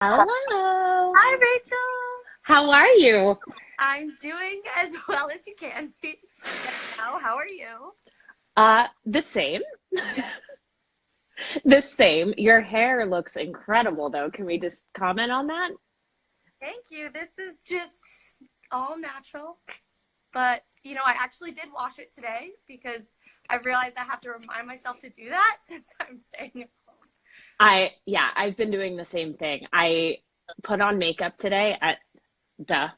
Hello. Hi, Rachel. How are you? I'm doing as well as you can be right now. How are you? The same. The same. Your hair looks incredible though. Can we just comment on that? Thank you. This is just all natural, but I actually did wash it today because I realized I have to remind myself to do that since I'm staying at home. I've been doing the same thing. I put on makeup today duh.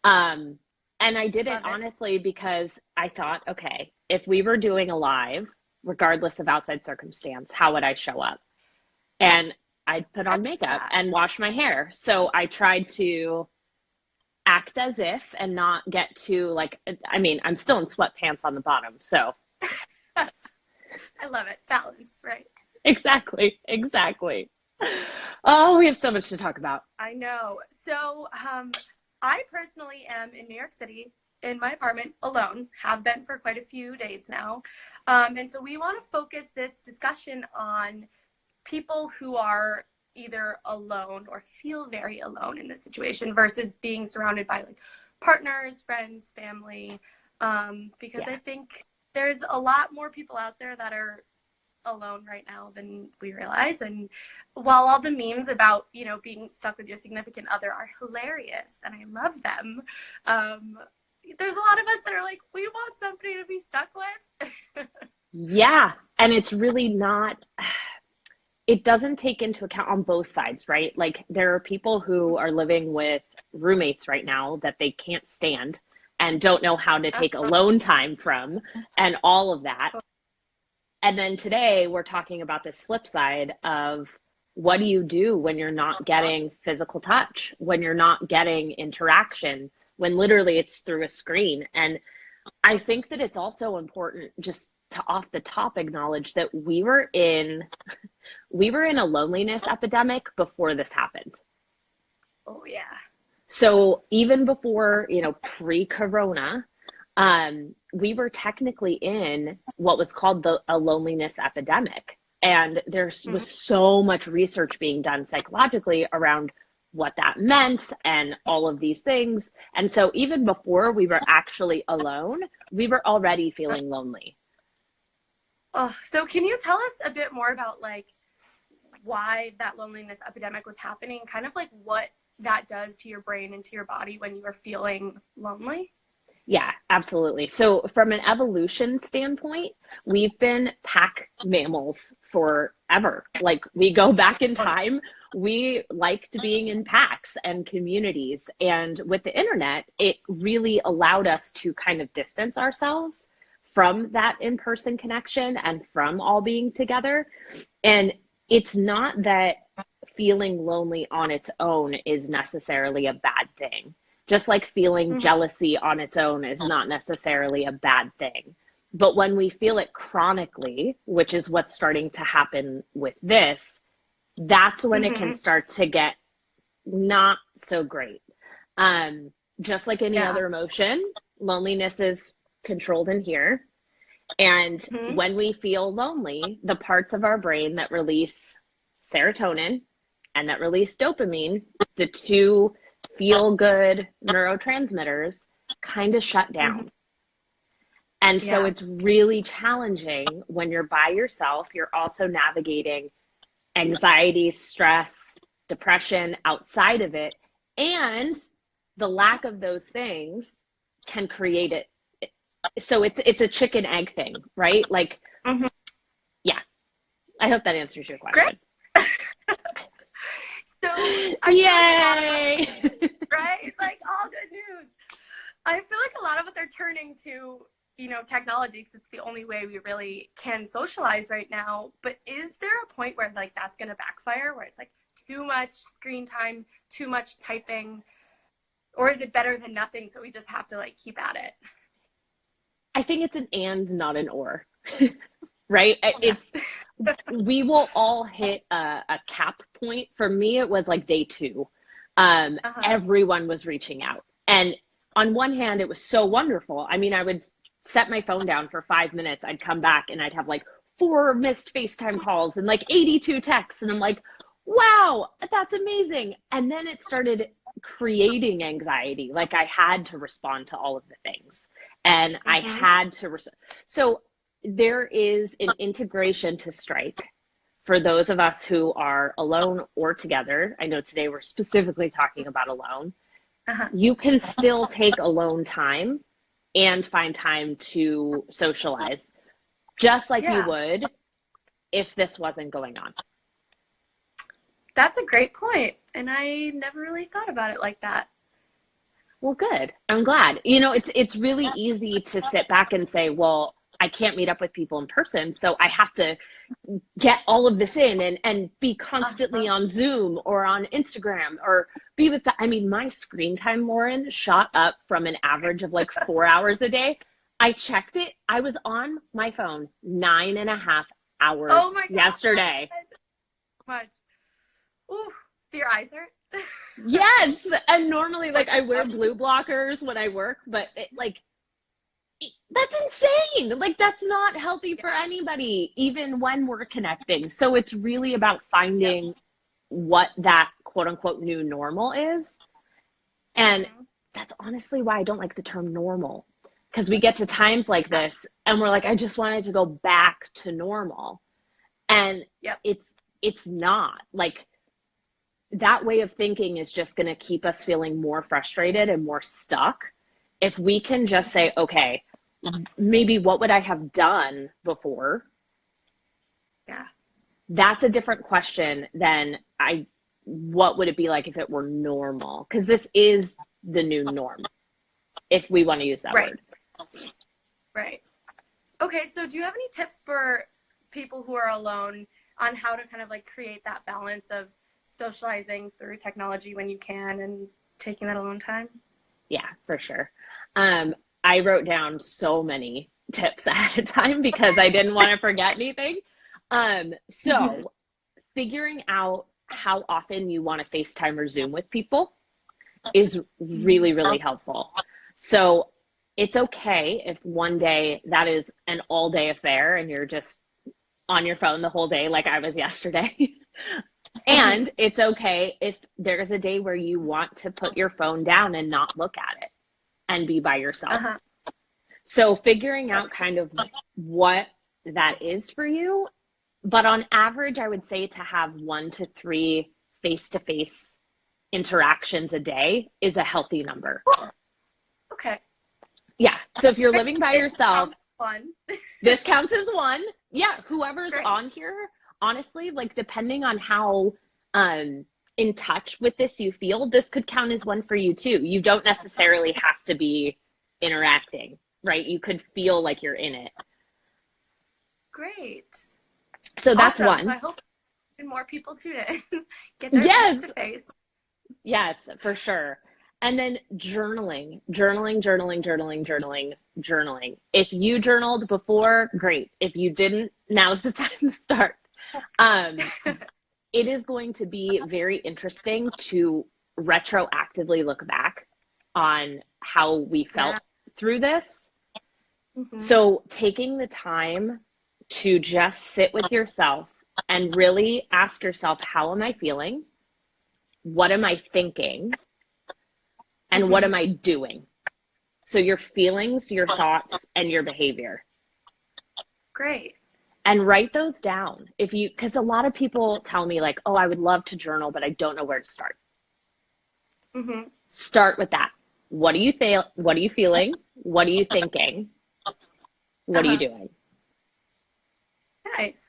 Um, and I did it Love it. honestly because I thought, okay, if we were doing a live, regardless of outside circumstance, how would I show up? And I'd put I on love makeup that. and wash my hair. So I tried to act as if and not get too like, I mean, I'm still in sweatpants on the bottom. So I love it. Balance, right? exactly. Oh, we have so much to talk about. I know. So, I personally am in New York City in my apartment alone, have been for quite a few days now. And so we want to focus this discussion on people who are either alone or feel very alone in this situation versus being surrounded by like partners, friends, family. Because Yeah. I think there's a lot more people out there that are alone right now than we realize. And while all the memes about, being stuck with your significant other are hilarious and I love them, um, there's a lot of us that are like, we want somebody to be stuck with. Yeah. And it's really not, it doesn't take into account on both sides, right? Like there are people who are living with roommates right now that they can't stand and don't know how to take alone time from and all of that. And then today we're talking about this flip side of what do you do when you're not getting physical touch, when you're not getting interaction, when literally it's through a screen. And I think that it's also important just to off the top acknowledge that we were in a loneliness epidemic before this happened. Oh yeah. So even before, pre-corona, we were technically in what was called a loneliness epidemic. And there Mhm. was so much research being done psychologically around what that meant and all of these things. And so even before we were actually alone, we were already feeling lonely. Oh, so can you tell us a bit more about like why that loneliness epidemic was happening, kind of like what that does to your brain and to your body when you are feeling lonely? Yeah, absolutely. So, from an evolution standpoint, we've been pack mammals forever. Like, we go back in time, we liked being in packs and communities. And with the internet, it really allowed us to kind of distance ourselves from that in person connection and from all being together. And it's not that feeling lonely on its own is necessarily a bad thing, just like feeling Mhm. jealousy on its own is not necessarily a bad thing. But when we feel it chronically, which is what's starting to happen with this, that's when it can Mhm. start to get not so great. Um, just like any Yeah. other emotion, loneliness is controlled in here. And Mhm. when we feel lonely, the parts of our brain that release serotonin and that release dopamine, the two feel good neurotransmitters, kind of shut Mhm. down. And so Yeah. it's really challenging when you're by yourself. You're also navigating anxiety, stress, depression outside of it. And the lack of those things can create it. So it's a chicken egg thing, right? Like, Mhm. yeah, I hope that answers your Great. question. So I feel like a lot of us, Yay. right? It's like all good news. I feel like a lot of us are turning to, technology because it's the only way we really can socialize right now. But is there a point where like that's going to backfire, where it's like too much screen time, too much typing, or is it better than nothing? So we just have to like keep at it. I think it's an and, not an or, right? Yeah. We will all hit a cap point. For me, it was like day two. Uh-huh. Everyone was reaching out. And on one hand, it was so wonderful. I mean, I would set my phone down for 5 minutes. I'd come back and I'd have like four missed FaceTime calls and like 82 texts. And I'm like, wow, that's amazing. And then it started creating anxiety. Like I had to respond to all of the things and I Mm-hmm. had to. So there is an integration to strike for those of us who are alone or together. I know today we're specifically talking about alone. Uh-huh. You can still take alone time and find time to socialize just like you Yeah, would if this wasn't going on. that's a great point, and I never really thought about it like that. Well, good. I'm glad. You know, it's really easy to sit back and say, well, I can't meet up with people in person, so I have to get all of this in and be constantly Uh-huh. on Zoom or on Instagram or be with the, I mean, my screen time, Lauren, shot up from an average of like 4 hours a day. I checked it. I was on my phone 9.5 hours Oh my God, yesterday. much. Ooh, do your eyes hurt? Yes. And normally, like, I wear blue blockers when I work, but that's insane. Like, that's not healthy for Yeah. anybody, even when we're connecting. So it's really about Yep. finding what that quote unquote new normal is. And Mm-hmm. that's honestly why I don't like the term normal. Because we get to times like Yeah. this and we're like, I just wanted to go back to normal. And Yep. it's not. Like that way of thinking is just going to keep us feeling more frustrated and more stuck. If we can just Mm-hmm. say, okay, maybe what would I have done before? Yeah. That's a different question than what would it be like if it were normal? Because this is the new norm, if we want to use that Right. word. Right. Okay, so do you have any tips for people who are alone on how to kind of like create that balance of socializing through technology when you can and taking that alone time? Yeah, for sure. Um, I wrote down so many tips ahead of time because I didn't want to forget anything. Mm-hmm. So figuring out how often you want to FaceTime or Zoom with people is Mm-hmm. really, really helpful. So it's okay if one day that is an all day affair and you're just on your phone the whole day, like I was yesterday. And it's okay if there's a day where you want to put your phone down and not look at it and be by yourself. Uh-huh. So figuring out That's kind of what that is for you. But on average, I would say to have 1 to 3 face to face interactions a day is a healthy number. cool. Okay. Yeah. So if you're living by It yourself, sounds fun. this counts as one. Yeah. Whoever's Great. on here, honestly, like depending on how in touch with this you feel, this could count as one for you too. You don't necessarily have to be interacting, right? You could feel like you're in it. Great. So that's Awesome. So one. I hope more people tune in, get their face Yes. to face. Yes, for sure. And then journaling, journaling, journaling, journaling, journaling, journaling. If you journaled before, great. If you didn't, now's the time to start. Um, it is going to be very interesting to retroactively look back on how we felt Yeah. through this. Mm-hmm. So taking the time to just sit with yourself and really ask yourself, how am I feeling? What am I thinking? And what Mm-hmm. am I doing? So your feelings, your thoughts, and your behavior. Great. And write those down. Because a lot of people tell me like, oh, I would love to journal, but I don't know where to start. Mm-hmm. Start with that. What do you feel? What are you feeling? What are you thinking? What are you Uh-huh. doing? Nice.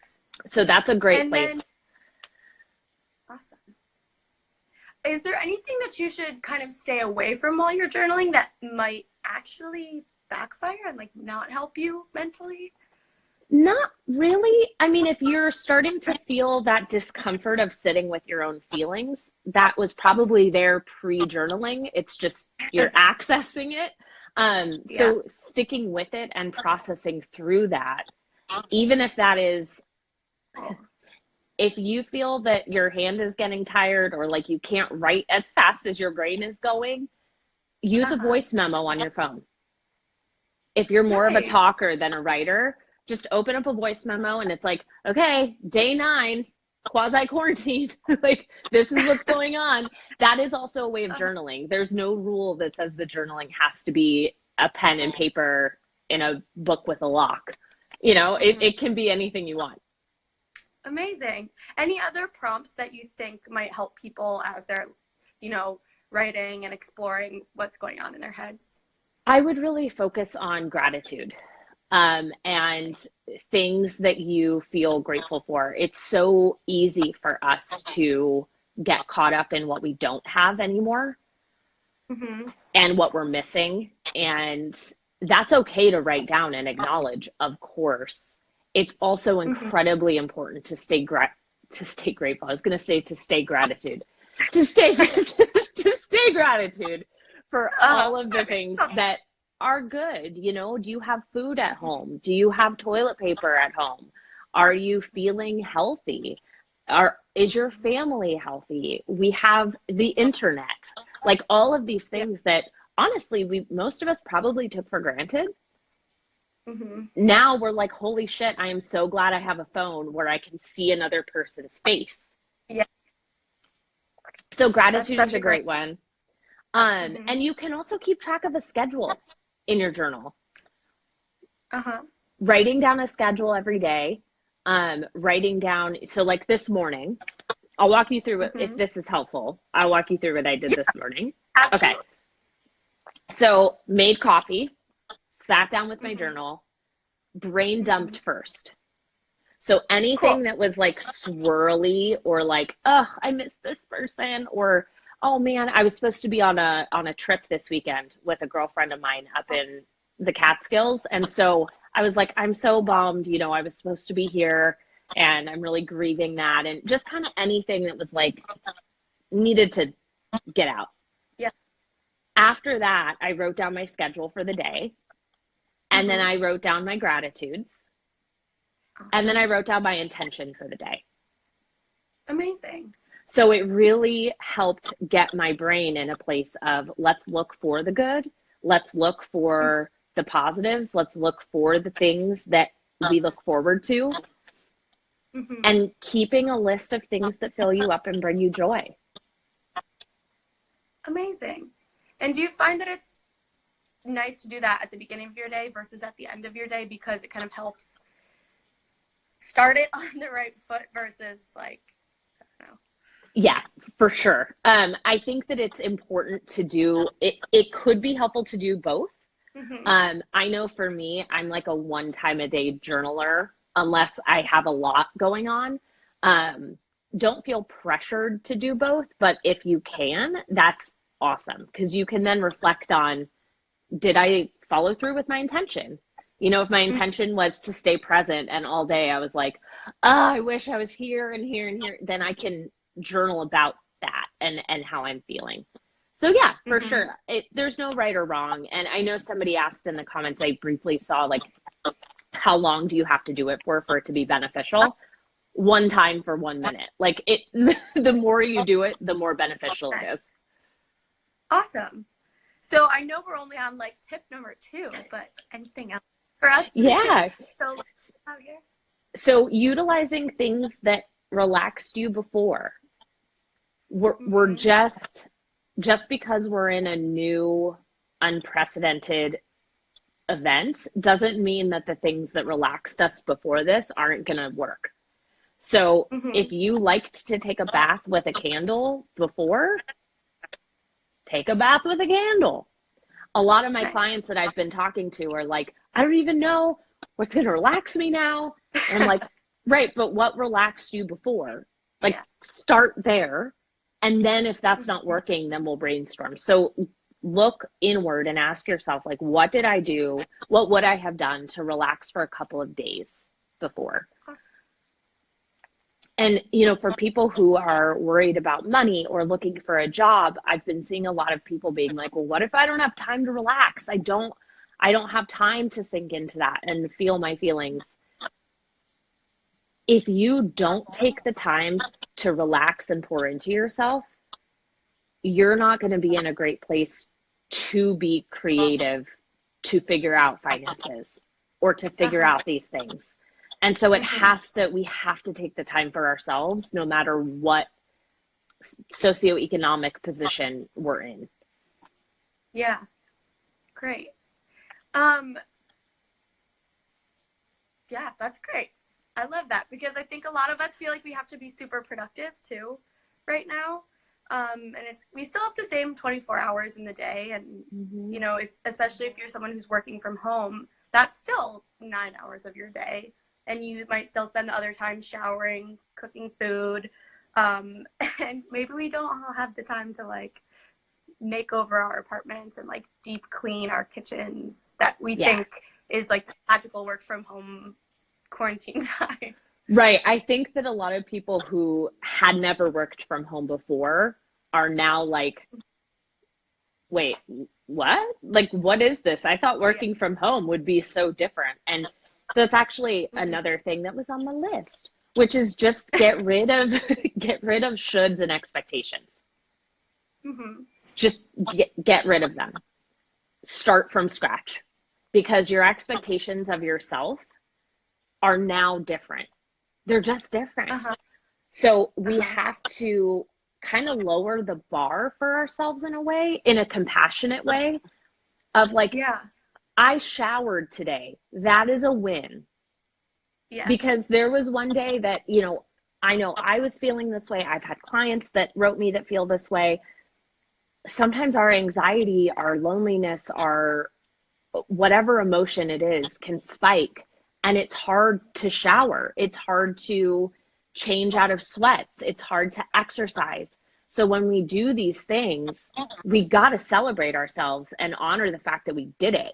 So that's a great And place. then, awesome. Is there anything that you should kind of stay away from while you're journaling that might actually backfire and like not help you mentally? Not really. I mean, if you're starting to feel that discomfort of sitting with your own feelings, that was probably there pre-journaling. It's just you're accessing it. Yeah. So sticking with it and processing through that, even if that is, Oh. if you feel that your hand is getting tired or like you can't write as fast as your brain is going, use a Uh-huh. voice memo on your phone. If you're more of a Nice. talker than a writer, just open up a voice memo and it's like, okay, day 9. quasi quarantine. Like, this is what's going on. That is also a way of journaling. There's no rule that says the journaling has to be a pen and paper in a book with a lock. You know, it can be anything you want. Amazing. Any other prompts that you think might help people as they're, you know, writing and exploring what's going on in their heads? I would really focus on gratitude, and things that you feel grateful for. It's so easy for us to get caught up in what we don't have anymore and what we're missing. And that's okay to write down and acknowledge, of course. It's also incredibly important to stay grateful. I was going to say to stay gratitude, to stay gratitude for all of the things that are good. You know, do you have food at home? Do you have toilet paper at home? Are you feeling healthy? Is your family healthy? We have the internet, like all of these things that honestly, most of us probably took for granted. Now we're like, holy shit, I am so glad I have a phone where I can see another person's face. Yeah. So gratitude is a great one. And you can also keep track of a schedule in your journal. Writing down a schedule every day, writing down, so like this morning, I'll walk you through it if this is helpful. I'll walk you through what I did this morning. Absolutely. Okay. So made coffee, sat down with my journal, brain dumped first. So anything that was like swirly or like, oh, I miss this person, or oh man, I was supposed to be on a trip this weekend with a girlfriend of mine up in the Catskills. And so I was like, I'm so bummed, you know, I was supposed to be here and I'm really grieving that. And just kind of anything that was like needed to get out. Yeah. After that, I wrote down my schedule for the day. And then I wrote down my gratitudes. Awesome. And then I wrote down my intention for the day. Amazing. So it really helped get my brain in a place of, let's look for the good. Let's look for the positives. Let's look for the things that we look forward to. And keeping a list of things that fill you up and bring you joy. Amazing. And do you find that it's nice to do that at the beginning of your day versus at the end of your day, because it kind of helps start it on the right foot versus like, I don't know. Yeah, for sure. I think that it's important to do it. It could be helpful to do both. I know for me, I'm like a one time a day journaler unless I have a lot going on. Don't feel pressured to do both, but if you can, that's awesome, because you can then reflect on, did I follow through with my intention? You know, if my intention was to stay present and all day I was like, oh, I wish I was here and here and here, then I can journal about that and how I'm feeling. So yeah, for sure. There's no right or wrong. And I know somebody asked in the comments, I briefly saw, like, how long do you have to do it for it to be beneficial? One time for 1 minute. Like, the more you do it, the more beneficial it is. Awesome. So I know we're only on like tip number 2, but anything else for us? Yeah. out here. So utilizing things that relaxed you before. We're just because we're in a new, unprecedented event doesn't mean that the things that relaxed us before this aren't going to work. So if you liked to take a bath with a candle before, take a bath with a candle. A lot of my clients that I've been talking to are like, I don't even know what's going to relax me now. And I'm like, right, but what relaxed you before? Like, start there. And then if that's not working, then we'll brainstorm. So look inward and ask yourself, like, what did I do? What would I have done to relax for a couple of days before? And, you know, for people who are worried about money or looking for a job, I've been seeing a lot of people being like, well, what if I don't have time to relax? I don't have time to sink into that and feel my feelings. If you don't take the time to relax and pour into yourself, you're not going to be in a great place to be creative, to figure out finances or to figure out these things. And so Mm-hmm. we have to take the time for ourselves, no matter what socioeconomic position we're in. Yeah. Great. Um, yeah, that's great. I love that because I think a lot of us feel like we have to be super productive too right now. And we still have the same 24 hours in the day. And, Mm-hmm. you know, especially if you're someone who's working from home, that's still 9 hours of your day. And you might still spend the other time showering, cooking food. Um, and maybe we don't all have the time to like make over our apartments and like deep clean our kitchens that we Yeah. think is like magical work from home quarantine time. Right. I think that a lot of people who had never worked from home before are now like, wait, what? Like, what is this? I thought Yeah. working from home would be so different. And that's actually Mm-hmm. another thing that was on the list, which is just get rid of get rid of shoulds and expectations. Mm-hmm. Just get rid of them. Start from scratch because your expectations of yourself are now different. They're just different. Uh-huh. So we Uh-huh. have to kind of lower the bar for ourselves in a way, in a compassionate way of like, Yeah. I showered today. That is a win. Yeah. Because there was one day that, I know I was feeling this way. I've had clients that wrote me that feel this way. Sometimes our anxiety, our loneliness, our whatever emotion it is can spike, and it's hard to shower. It's hard to change out of sweats. It's hard to exercise. So when we do these things, we got to celebrate ourselves and honor the fact that we did it,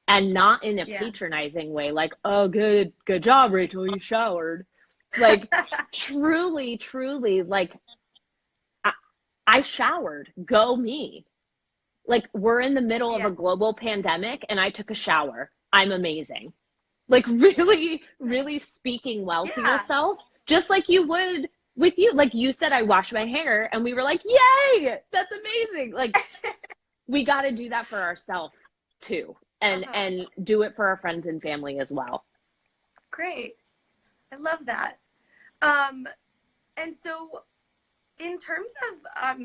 and not in a Yeah. patronizing way like, oh, good job, Rachel, you showered. Like, truly, like, I, I showered. Go me. Like, we're in the middle of Yeah. a global pandemic and I took a shower. I'm amazing. Like, really speaking well to Yeah. yourself, just like you would with you. Like you said, I washed my hair and we were like, yay, that's amazing. Like, we got to do that for ourselves too. And Uh-huh. and do it for our friends and family as well. Great. I love that. Um, and so in terms of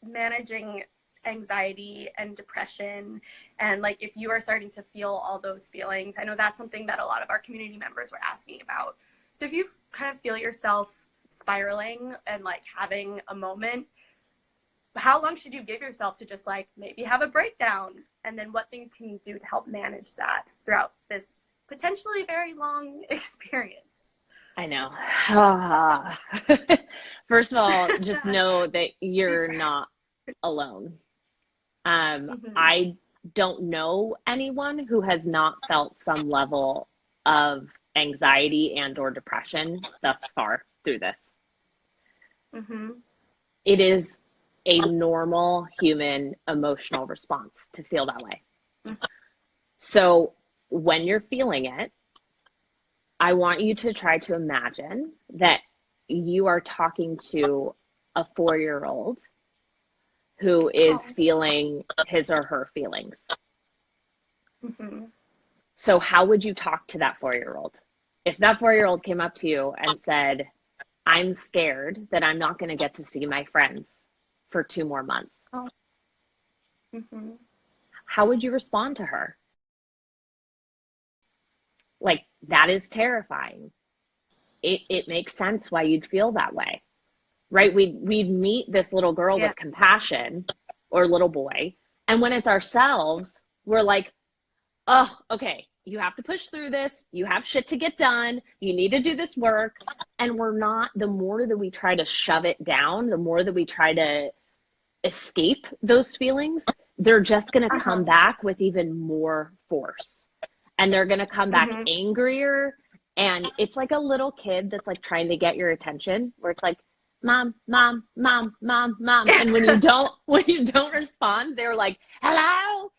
managing anxiety and depression, and like if you are starting to feel all those feelings, I know that's something that a lot of our community members were asking about. So if you kind of feel yourself spiraling and like having a moment, how long should you give yourself to just like maybe have a breakdown? And then what things can you do to help manage that throughout this potentially very long experience? I know. First of all, just know that Deep you're breath. not alone. Mm-hmm. I don't know anyone who has not felt some level of anxiety and or depression thus far through this. Mm-hmm. It is a normal human emotional response to feel that way. So when you're feeling it, I want you to try to imagine that you are talking to a 4-year-old who is Oh. feeling his or her feelings. Mm-hmm. So how would you talk to that 4-year-old? If that 4-year-old came up to you and said, I'm scared that I'm not going to get to see my friends for 2 more months, Oh. Mm-hmm. how would you respond to her? Like, that is terrifying. It makes sense why you'd feel that way, right? We'd meet this little girl Yeah. with compassion, or little boy, and when it's ourselves, we're like, oh, okay, you have to push through this. You have shit to get done. You need to do this work. And we're not, the more that we try to shove it down, the more that we try to escape those feelings, they're just going to come Uh-huh. back with even more force. And they're going to come back Mm-hmm. angrier. And it's like a little kid that's like trying to get your attention, where it's like, mom, mom, mom, mom, mom. And when you don't respond, they're like, hello.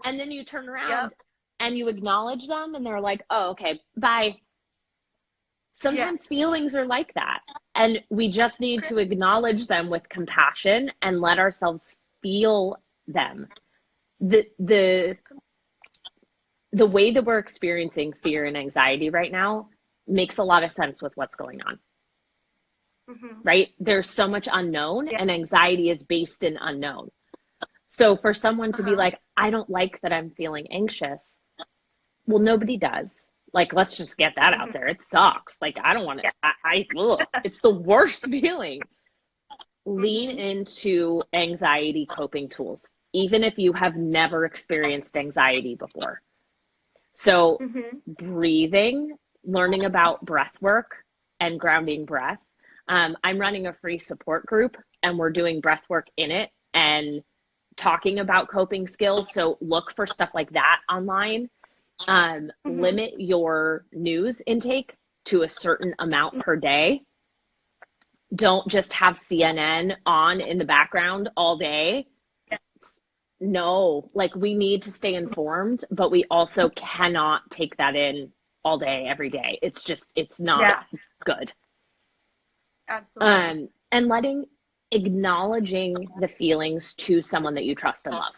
And then you turn Yep. around and you acknowledge them and they're like, oh, okay, bye. Yeah. Sometimes feelings are like that. And we just need to acknowledge them with compassion and let ourselves feel them. The the the way that we're experiencing fear and anxiety right now, makes a lot of sense with what's going on, Mm-hmm. right? There's so much unknown, Yeah. and anxiety is based in unknown. So for someone to be Uh-huh. like, I don't like that I'm feeling anxious, well, nobody does. Like, let's just get that Mm-hmm. out there. It sucks. Like, I don't want to, Yeah. ugh, it's the worst feeling. Lean Mm-hmm. into anxiety coping tools, even if you have never experienced anxiety before. So, Mm-hmm. breathing, learning about breath work and grounding breath. I'm running a free support group and we're doing breath work in it and talking about coping skills. So, look for stuff like that online. Mm-hmm. Limit your news intake to a certain amount per day. Don't just have CNN on in the background all day. Yeah. No, like we need to stay informed, but we also cannot take that in all day, every day. It's just, it's not Yeah. good. Absolutely. And acknowledging the feelings to someone that you trust and love.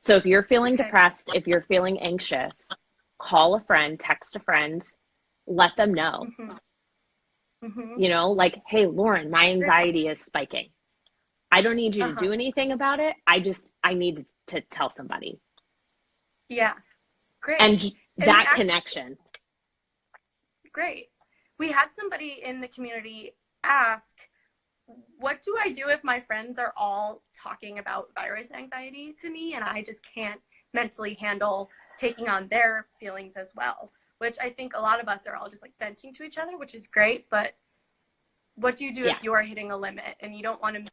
So if you're feeling Okay. depressed, if you're feeling anxious, call a friend, text a friend, let them know. Mm-hmm. Mm-hmm. You know, like, hey, Lauren, my anxiety is spiking. I don't need you to Uh-huh. do anything about it. I need to tell somebody. Yeah. Great. And And that connection. great. We had somebody in the community ask, what do I do if my friends are all talking about virus anxiety to me and I just can't mentally handle taking on their feelings as well? Which I think a lot of us are all just like venting to each other, which is great. But what do you do Yeah. if you're hitting a limit and you don't want to make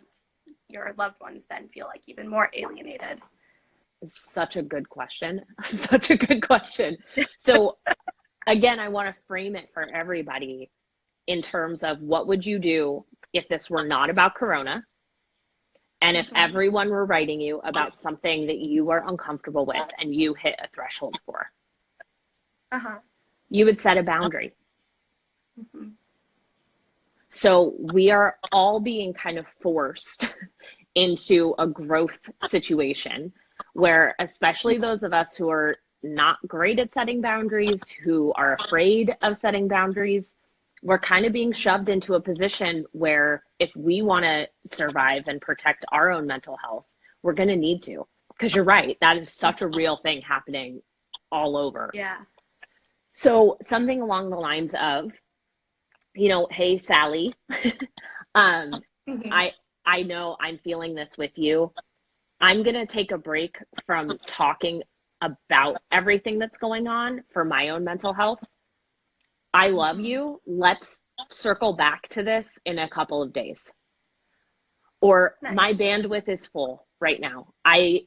your loved ones then feel like even more alienated? It's such a good question. Such a good question. So again, I want to frame it for everybody in terms of what would you do if this were not about Corona and if Mm-hmm. everyone were writing you about something that you are uncomfortable with and you hit a threshold for. Uh-huh. You would set a boundary. Mm-hmm. So we are all being kind of forced into a growth situation where, especially those of us who are not great at setting boundaries, who are afraid of setting boundaries, we're kind of being shoved into a position where if we want to survive and protect our own mental health, we're going to need to. Because you're right, that is such a real thing happening all over. Yeah. So something along the lines of, you know, hey, Sally, Mm-hmm. I know I'm feeling this with you. I'm going to take a break from talking about everything that's going on for my own mental health. I love Mm-hmm. you. Let's circle back to this in a couple of days. Or Nice. my bandwidth is full right now. I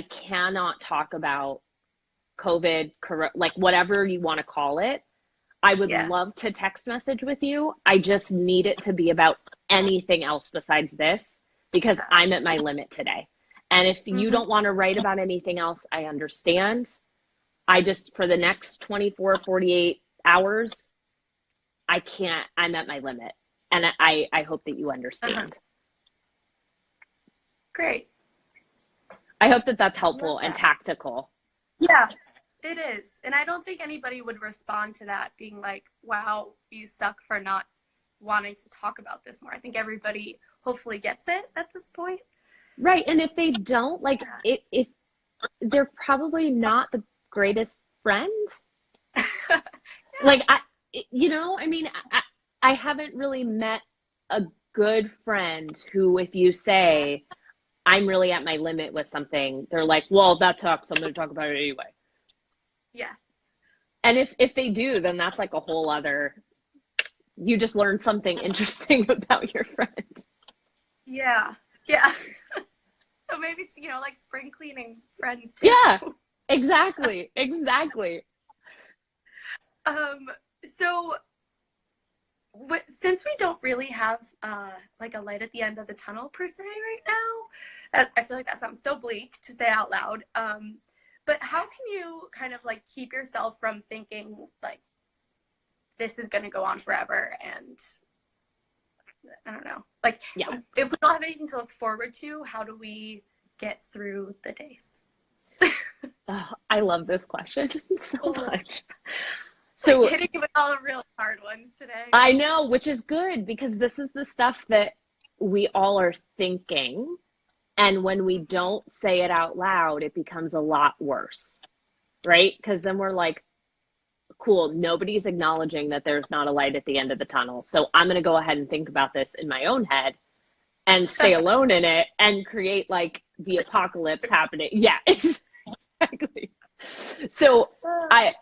cannot talk about COVID, like whatever you want to call it. I would Yeah. love to text message with you. I just need it to be about anything else besides this because I'm at my limit today. And if you Mm-hmm. don't want to write about anything else, I understand. I just, for the next 24, 48 hours, I can't, I'm at my limit. And I hope that you understand. Uh-huh. Great. I hope that that's Love helpful and that. tactical. Yeah, it is. And I don't think anybody would respond to that being like, wow, you suck for not wanting to talk about this more. I think everybody hopefully gets it at this point. Right. And if they don't, like, if they're probably not the greatest friend. Yeah. Like, you know, I mean, I haven't really met a good friend who, if you say, I'm really at my limit with something, they're like, well, that sucks. I'm going to talk about it anyway. Yeah. And if they do, then that's like a whole other, you just learned something interesting about your friend. Yeah. Yeah. So maybe it's, like spring cleaning friends too. Yeah, exactly. Exactly. So since we don't really have like a light at the end of the tunnel per se right now, I feel like that sounds so bleak to say out loud. But how can you kind of like keep yourself from thinking like this is going to go on forever and I don't know, like Yeah. if we don't have anything to look forward to, how do we get through the days? Oh, I love this question so much. Like So hitting you with all the real hard ones today. I know, which is good because this is the stuff that we all are thinking. And when we don't say it out loud, it becomes a lot worse, right? Because then we're like, cool, nobody's acknowledging that there's not a light at the end of the tunnel. So I'm going to go ahead and think about this in my own head and stay alone in it and create like the apocalypse happening. Yeah, exactly. So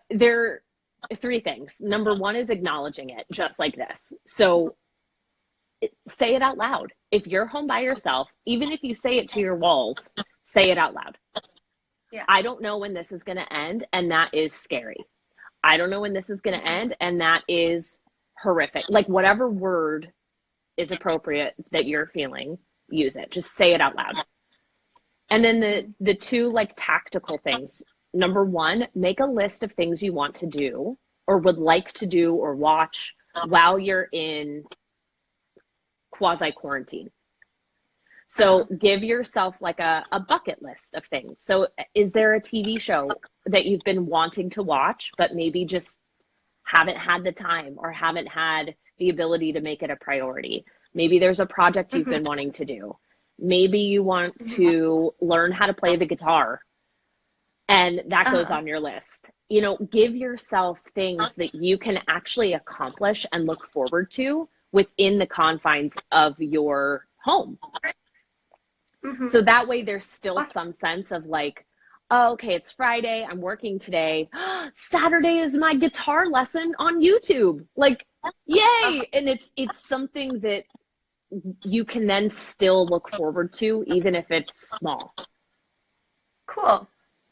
there are three things. Number one is acknowledging it, just like this. So say it out loud. If you're home by yourself, even if you say it to your walls, say it out loud. Yeah. I don't know when this is going to end, and that is scary. I don't know when this is going to end, and that is horrific. Like whatever word is appropriate that you're feeling, use it. Just say it out loud. And then the two like tactical things. Number one, make a list of things you want to do or would like to do or watch while you're in quasi quarantine. So give yourself like a bucket list of things. So is there a TV show that you've been wanting to watch, but maybe just haven't had the time or haven't had the ability to make it a priority? Maybe there's a project you've been wanting to do. Maybe you want to learn how to play the guitar, and that goes on your list. You know, give yourself things that you can actually accomplish and look forward to within the confines of your home. So that way there's still some sense of like, oh, okay, it's Friday, I'm working today. Saturday is my guitar lesson on YouTube. Like, yay! And it's something that you can then still look forward to, even if it's small. Cool.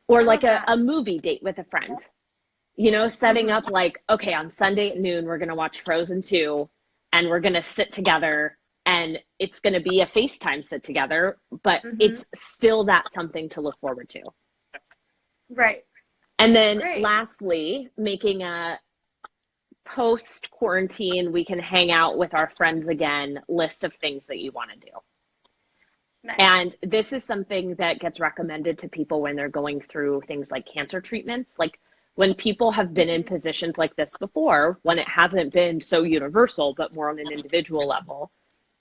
Or like a movie date with a friend. You know, setting up like, okay, on Sunday at noon, we're going to watch Frozen 2, and we're going to sit together, and it's going to be a FaceTime sit together, but it's still that something to look forward to. Right. And then lastly, making a post-quarantine, we can hang out with our friends again, list of things that you want to do. Nice. And this is something that gets recommended to people when they're going through things like cancer treatments. Like when people have been in positions like this before, when it hasn't been so universal, but more on an individual level,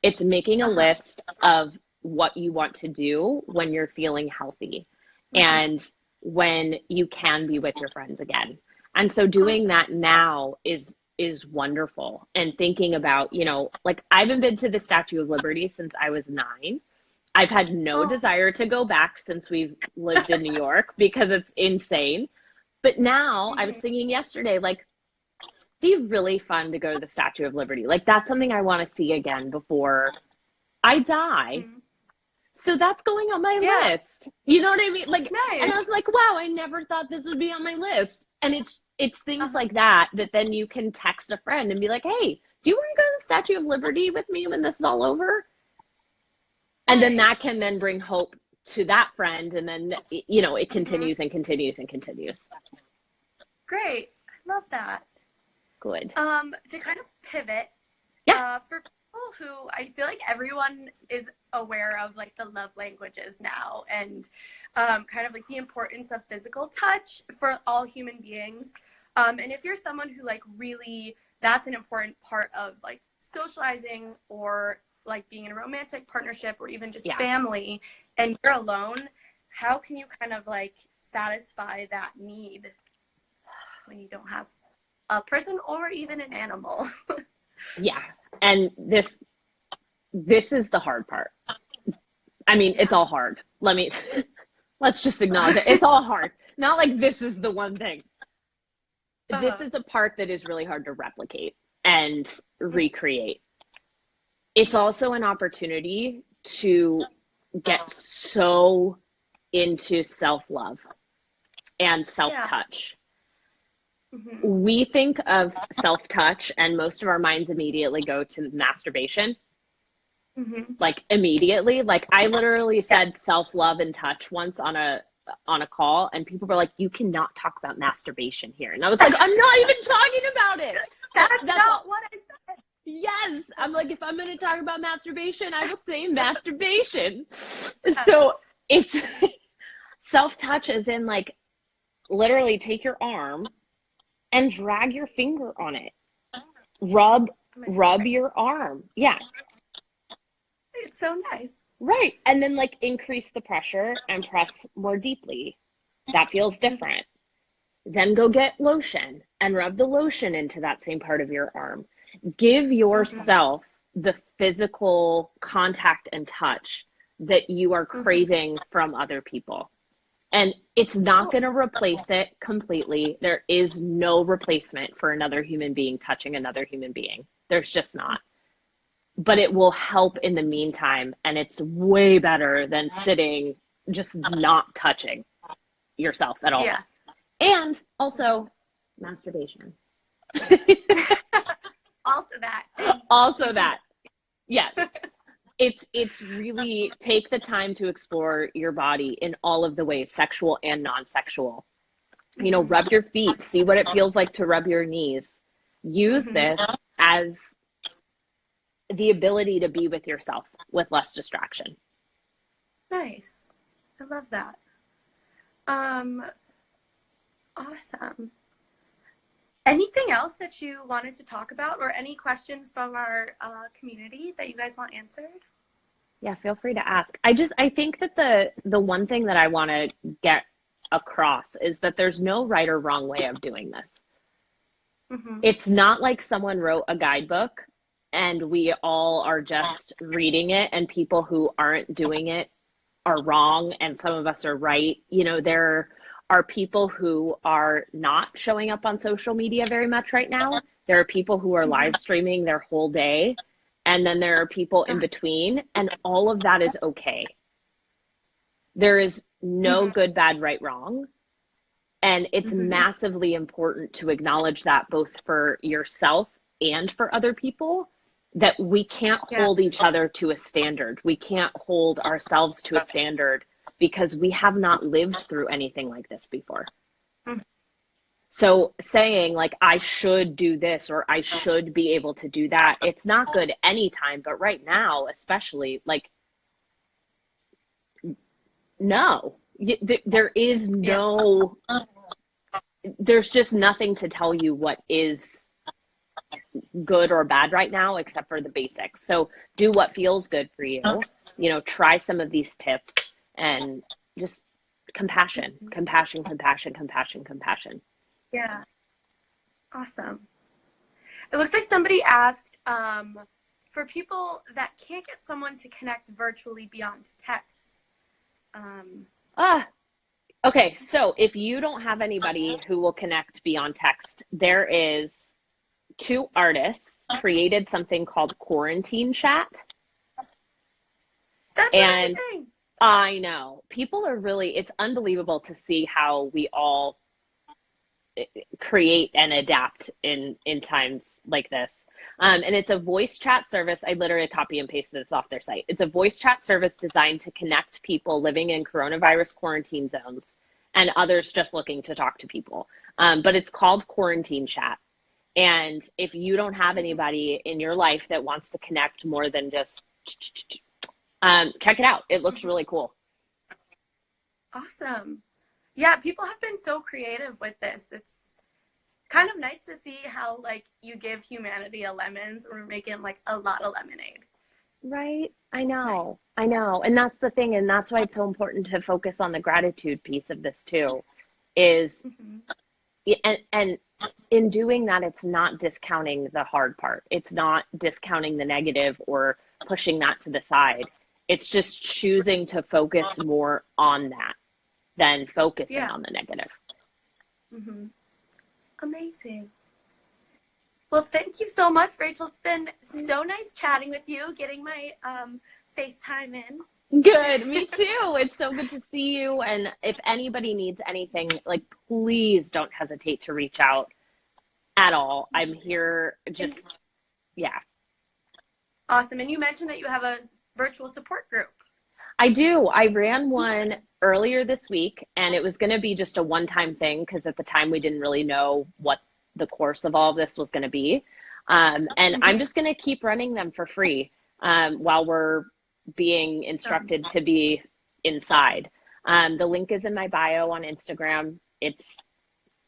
it's making a list of what you want to do when you're feeling healthy and when you can be with your friends again. And so doing that now is wonderful. And thinking about, you know, like I haven't been to the Statue of Liberty since I was 9. I've had no desire to go back since we've lived in New York because it's insane. But now I was thinking yesterday, like, it'd be really fun to go to the Statue of Liberty. Like that's something I want to see again before I die. So that's going on my list. You know what I mean? Like, and I was like, wow, I never thought this would be on my list. And it's things like that then you can text a friend and be like, hey, do you want to go to the Statue of Liberty with me when this is all over? And then that can then bring hope to that friend. And then, you know, it continues and continues and continues. Great. I love that. Good. To kind of pivot, for people who I feel like everyone is aware of like the love languages now and kind of like the importance of physical touch for all human beings. And if you're someone who like really, that's an important part of like socializing or like being in a romantic partnership or even just family and you're alone, how can you kind of like satisfy that need when you don't have a person or even an animal? Yeah. And this is the hard part. I mean, it's all hard. Let's just acknowledge it. It's all hard. Not like this is the one thing. This is a part that is really hard to replicate and recreate. It's also an opportunity to get so into self-love and self-touch. We think of self-touch and most of our minds immediately go to masturbation. Like immediately. Like I literally said self-love and touch once on a call and people were like, you cannot talk about masturbation here. And I was like, I'm not even talking about it. That's not what I said. Yes. I'm like, if I'm going to talk about masturbation, I will say masturbation. So it's self-touch as in like literally take your arm and drag your finger on it. Rub rub your arm. Yeah. It's so nice. Right. And then like increase the pressure and press more deeply. That feels different. Then go get lotion and rub the lotion into that same part of your arm. Give yourself the physical contact and touch that you are craving from other people. And it's not going to replace it completely. There is no replacement for another human being touching another human being. There's just not. But it will help in the meantime. And it's way better than sitting just not touching yourself at all. Yeah. And also masturbation. Also that. Yeah. It's really take the time to explore your body in all of the ways, sexual and non-sexual. You know, rub your feet, see what it feels like to rub your knees. Use this as the ability to be with yourself with less distraction. Nice. I love that. Awesome. Anything else that you wanted to talk about, or any questions from our community that you guys want answered? Yeah, feel free to ask. I think that the one thing that I want to get across is that there's no right or wrong way of doing this. It's not like someone wrote a guidebook and we all are just reading it, and people who aren't doing it are wrong and some of us are right. You know, there are people who are not showing up on social media very much right now. There are people who are live streaming their whole day. And then there are people in between, and all of that is okay. There is no good, bad, right, wrong. And it's massively important to acknowledge that both for yourself and for other people, that we can't hold each other to a standard. We can't hold ourselves to a standard because we have not lived through anything like this before. So saying like, I should do this or I should be able to do that, it's not good anytime, but right now, especially, like, no, there is no, there's just nothing to tell you what is good or bad right now, except for the basics. So do what feels good for you, you know, try some of these tips and just compassion. Yeah. Awesome. It looks like somebody asked, for people that can't get someone to connect virtually beyond texts. Okay, so if you don't have anybody who will connect beyond text, there is two artists created something called Quarantine Chat. That's amazing. I know. People are really, it's unbelievable to see how we all create and adapt in times like this. And it's a voice chat service. I literally copy and pasted this off their site. It's a voice chat service designed to connect people living in coronavirus quarantine zones and others just looking to talk to people. But it's called Quarantine Chat. And if you don't have anybody in your life that wants to connect more than just check it out. It looks really cool. Awesome. Yeah, people have been so creative with this. It's kind of nice to see how, like, you give humanity a lemons, or making like a lot of lemonade. Right? I know. And that's the thing. And that's why it's so important to focus on the gratitude piece of this too, is, and in doing that, it's not discounting the hard part. It's not discounting the negative or pushing that to the side. It's just choosing to focus more on that than focusing on the negative. Amazing. Well, thank you so much, Rachel. It's been so nice chatting with you, getting my FaceTime in. Good. Me too. It's so good to see you. And if anybody needs anything, like, please don't hesitate to reach out at all. I'm here. Just, yeah. Awesome. And you mentioned that you have a virtual support group. I do. I ran one earlier this week, and it was going to be just a one-time thing because at the time we didn't really know what the course of all of this was going to be. And I'm just going to keep running them for free while we're being instructed to be inside. The link is in my bio on Instagram. It's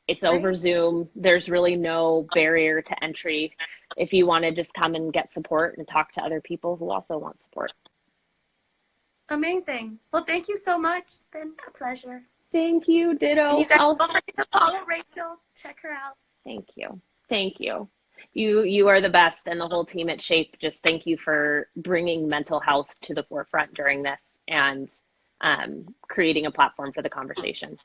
It's over Great. Zoom. There's really no barrier to entry if you want to just come and get support and talk to other people who also want support. Amazing. Well, thank you so much. It's been a pleasure. Thank you, And ditto. you guys don't forget to follow Rachel. Check her out. Thank you. Thank you. You are the best, and the whole team at Shape. Just thank you for bringing mental health to the forefront during this and creating a platform for the conversation.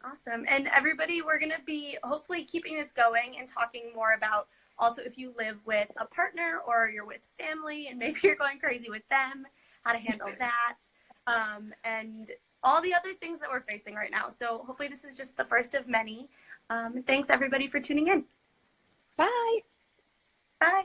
Awesome. And everybody, we're going to be hopefully keeping this going and talking more about also if you live with a partner or you're with family and maybe you're going crazy with them, how to handle that, and all the other things that we're facing right now. So hopefully this is just the first of many. Thanks everybody for tuning in. Bye. Bye.